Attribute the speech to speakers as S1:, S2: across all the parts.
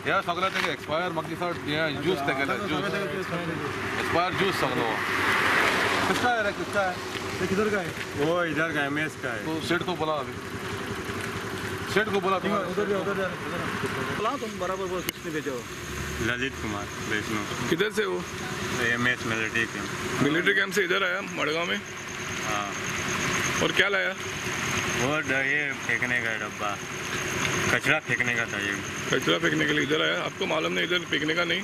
S1: ह्या सगळ्या तेका एक्सपायर म्हाका दिसता हे ज्यूस तेगेले ज्यूस एक्सपायर ज्यूस सगळो किसका है रे किसका है
S2: किधर का है?
S3: वो इधर का एमएस का है।
S1: तो सेठ को बोला अभी सेठ को बोला तुम
S2: उधर जा बोला तुम बराबर बोल किसने भेजा हो?
S3: ललित कुमार वैष्णव।
S4: किधर से वो?
S3: MS military camp.
S4: Military camp से इधर आया मड़गांव में।
S3: हाँ।
S4: और क्या लाया?
S3: वो ये फेंकने का डब्बा, कचरा फेंकने का था ये।
S4: कचरा फेंकने के लिए इधर आया। आपको मालूम नहीं इधर फेंकने का नहीं?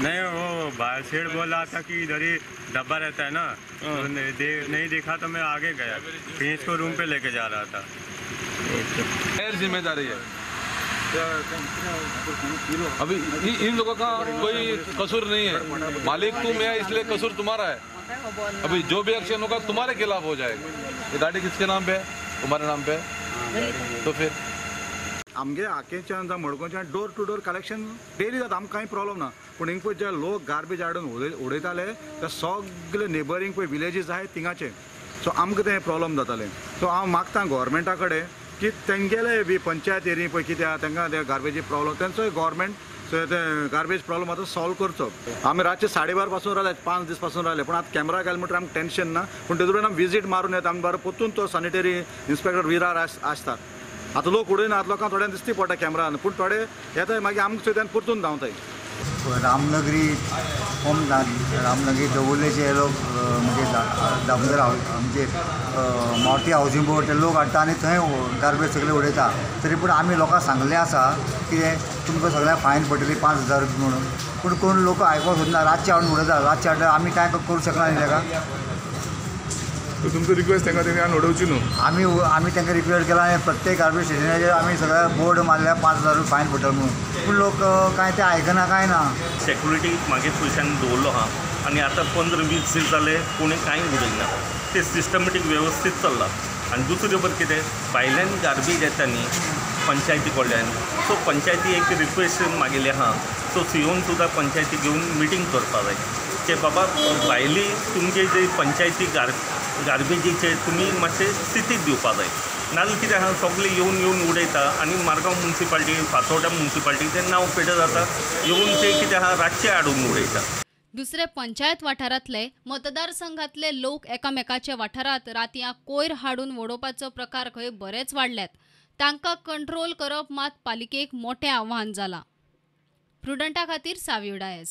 S3: नहीं, वो बाहर सेठ बोल रहा था कि इधर ही डब्बा रहता है ना, तो नहीं देखा तो मैं आगे गया, फिर इसको रूम पे लेके जा रहा था।
S1: गैर जिम्मेदारी है। अभी इन लोगों का कोई कसूर नहीं है, मालिक तुम है इसलिए कसूर तुम्हारा है। अभी जो भी एक्शन होगा तुम्हारे खिलाफ हो जाएगा। ये गाड़ी किसके नाम पे है? तुम्हारे नाम पे है। तो फिर
S2: आमगे आकेच्यान जावं मडगांवच्यान door to door collection daily जाता, आमकां कांय प्रॉब्लम ना। पूण हिंग पळय जे लोक गार्बेज हाडून उडयताले ते सगळे नेबरींग पळय विलेजीस आहाय थिंगाचे, सो आमकां तें प्रॉब्लम जातालें। सो हांव मागता गोवोरमेंटा कडेन की तेंगेले बी पंचायत एरी पळय कितें तांकां ते गार्बेजी प्रॉब्लम तेंचोय गोवोरमेंट ते गार्बेज प्रॉब्लम आतां सॉल्व करचो। आमी रातचे 12:30 पासून रावले, 5 दीस पासून रावले, पूण आतां कॅमेरा घाल म्हणल्यार आमकां टेन्शन ना। पूण तेतून आमी विजीट मारून येता, आमी बरो पोत्तून तो सॅनिटरी इन्स्पेक्टर विरार आसतात। आतां लोक उडयना, आतां लोकांक थोड्यांक दिसती पडटा कॅमेरान, पूण थोडे येताय मागीर आमकां सुद्दां परतून धांवताय।
S5: रामनगरी रामनगरी दवरलेचे लोक म्हणजे दामोदर म्हणजे मारुती हावजींग बोर्ड ते लोक हाडटा आनी थंय गार्बेज सगळे उडयता। तरी पूण आमी लोकांक सांगलें आसा कितें तुमकां सगळ्यांक फायन पडटली 5,000 म्हणून, पूण कोण लोक आयकूंक सोदना, रातचे हाडून उडयता। रातचे हाडल्यार आमी कांय करूं शकना न्ही ताका।
S4: तो तुमचो रिक्वेस्ट तांकां तेणी हाडून उडोवची न्हू।
S5: आमी तांकां रिक्वेस्ट केला आनी प्रत्येक गार्बेज स्टेशनाचेर आमी सगळ्या बोर्ड मारल्या 5,000 फायन पडटलो म्हणून, पूण लोक कांय ते आयकना कांय ना।
S6: सेक्युरिटी मागीर पयशांनी दवरलो हा आनी आतां 15-20 दीस जाले कोणी कांय उडयना, ते सिस्टमॅटीक वेवस्थीत चल्लां। आनी दुसरी खबर कितें, भायल्यान गार्बेज येता न्ही पंचायती कडल्यान, सो पंचायती एक रिक्वेस्ट मागिल्ली आहा, सो सीओन सुद्दां पंचायती घेवन मिटींग करपा जाय की बाबा भायली तुमचे जे पंचायती गार्बेजीचे तुमी मातशें स्थितीक दिवपा जाय। नाजाल्यार कितें आहा, सगळे येवन उडयता आनी मारगांव मुन्सिपाल्टी फातोर्डा मुन्सिपाल्टीचें नांव पेटत जाता, येवन ते कितें आहा रातचे हाडून उडयता।
S7: दुसरे पंचायत वाठारांतले मतदारसंघातले लोक एकामेकाच्या वाठारात रातयां कोयर हाडून उडोवपाचो प्रकार खंय बरेच वाडल्यात। तांकां कंट्रोल करप मात पालिकेक मोठें आव्हान जालां। प्रुडंटा खातीर सावी उडायस।